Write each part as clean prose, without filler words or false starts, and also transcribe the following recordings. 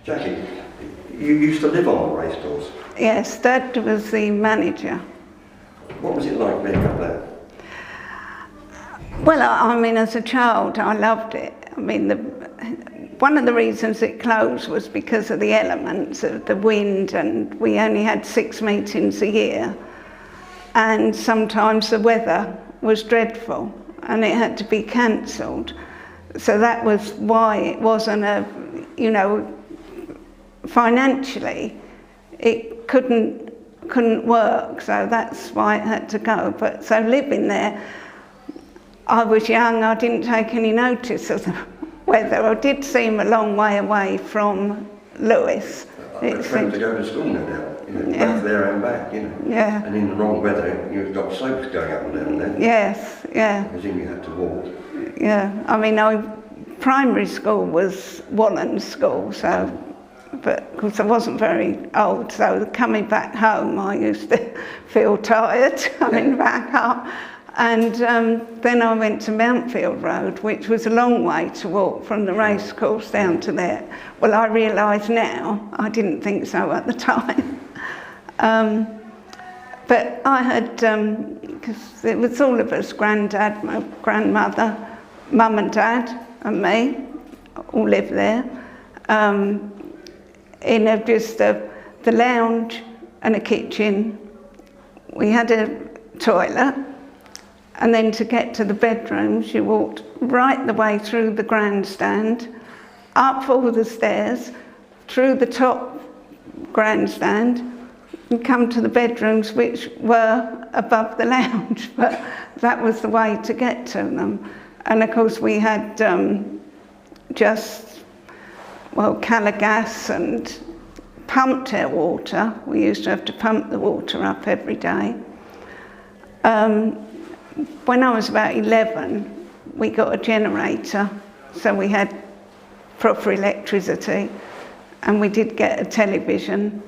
Jackie, you used to live on the racecourse. Yes, Dad was the manager. What was it like being up there? Well, I mean, as a child, I loved it. I mean, one of the reasons it closed was because of the elements of the wind, and we only had 6 meetings a year. And sometimes the weather was dreadful and it had to be cancelled. So that was why it wasn't financially, it couldn't work, so that's why it had to go. But so living there, I was young, I didn't take any notice of the weather. I did seem a long way away from Lewes. It's friends to go to school, no doubt, both there and back, Yeah. And in the wrong weather, you've got slopes going up and down there. Yes, yeah. I presume you had to walk. Yeah, I mean, primary school was Wallen School, so, but because I wasn't very old, so coming back home, I used to feel tired coming back up. And then I went to Mountfield Road, which was a long way to walk from the racecourse down to there. Well, I realise now, I didn't think so at the time. But I had, because it was all of us, Grandad, my grandmother, Mum and Dad and me, all lived there, in just the lounge and a kitchen. We had a toilet. And then to get to the bedrooms, you walked right the way through the grandstand, up all the stairs, through the top grandstand, and come to the bedrooms which were above the lounge. But that was the way to get to them. And of course we had Calagas and pumped our water. We used to have to pump the water up every day. When I was about 11, we got a generator, so we had proper electricity, and we did get a television.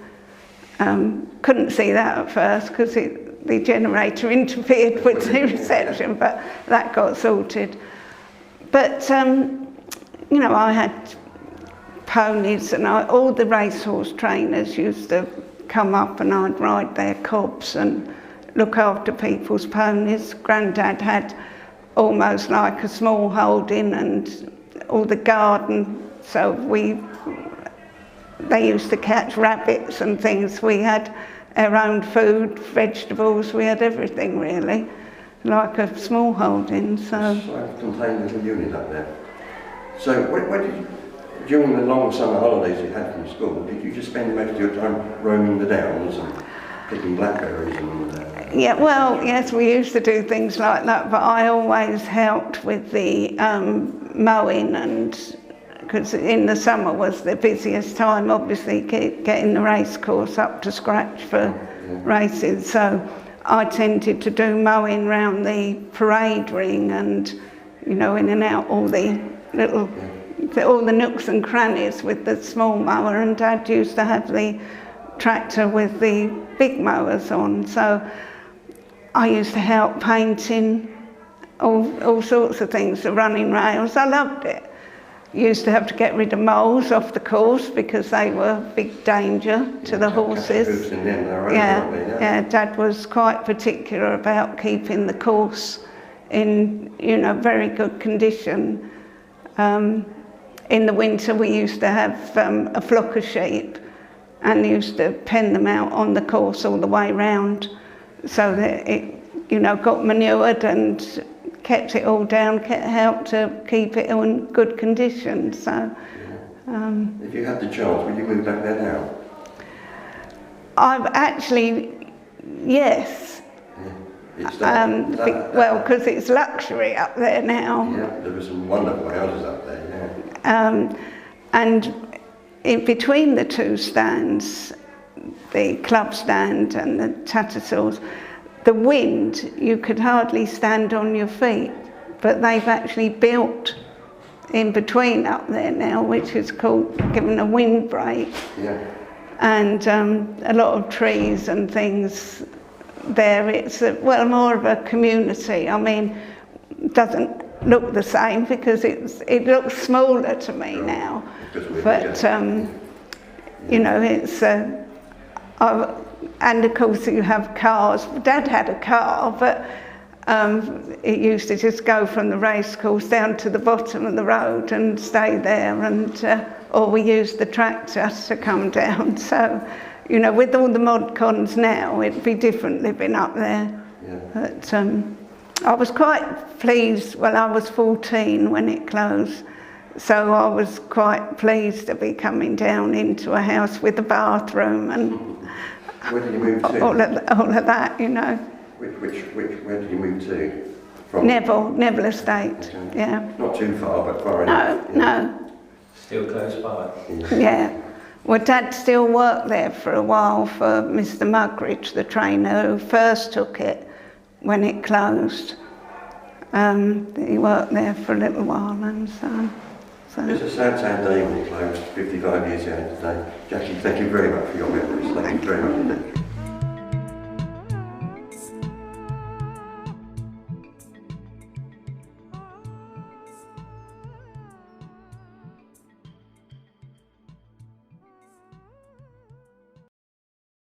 Couldn't see that at first because the generator interfered with the reception, but that got sorted. But, I had ponies, and all the racehorse trainers used to come up and I'd ride their cobs and look after people's ponies. Grandad had almost like a small holding and all the garden, so they used to catch rabbits and things. We had our own food, vegetables, we had everything really, like a small holding. So Self-contained little unit up there. So where did you, during the long summer holidays you had from school, did you just spend most of your time roaming the downs and picking blackberries and... Yeah, well, yes, we used to do things like that, but I always helped with the mowing, and because in the summer was the busiest time, obviously, getting the racecourse up to scratch for races. So I tended to do mowing round the parade ring and, in and out all the little, all the nooks and crannies with the small mower, and Dad used to have the tractor with the big mowers on. So I used to help painting, all sorts of things, the running rails. I loved it. Used to have to get rid of moles off the course because they were a big danger to the horses. Yeah, Dad was quite particular about keeping the course in, very good condition. In the winter we used to have a flock of sheep and used to pen them out on the course all the way round, so that it, got manured and kept it all down, helped to keep it in good condition. So, if you had the chance, would you move back there now? I've actually, yes. Well, because it's luxury up there now. Yeah, there were some wonderful houses up there. And in between the two stands, the club stand and the Tattersalls, the wind, you could hardly stand on your feet, but they've actually built in between up there now, which is called, given a windbreak. Yeah. And a lot of trees and things there. It's more of a community. I mean, it doesn't look the same because it looks smaller to me now. But You know, it's and of course you have cars. Dad had a car, but it used to just go from the racecourse down to the bottom of the road and stay there, and or we used the tractor to come down. So, you know, with all the mod cons now, it'd be different living up there. Yeah. But I was quite pleased. Well, I was 14 when it closed, so I was quite pleased to be coming down into a house with a bathroom and where did you move to? all of that, you know. Where did you move to? From? Neville Estate, Okay. yeah. Not too far, but far No, enough. Yeah. no, Still close by. yeah. Well, Dad still worked there for a while for Mr. Mugridge, the trainer who first took it when it closed. He worked there for a little while, and so. It's a sad day when it closed, 55 years ago today. Jackie, thank you very much for your memories. Thank you very much indeed.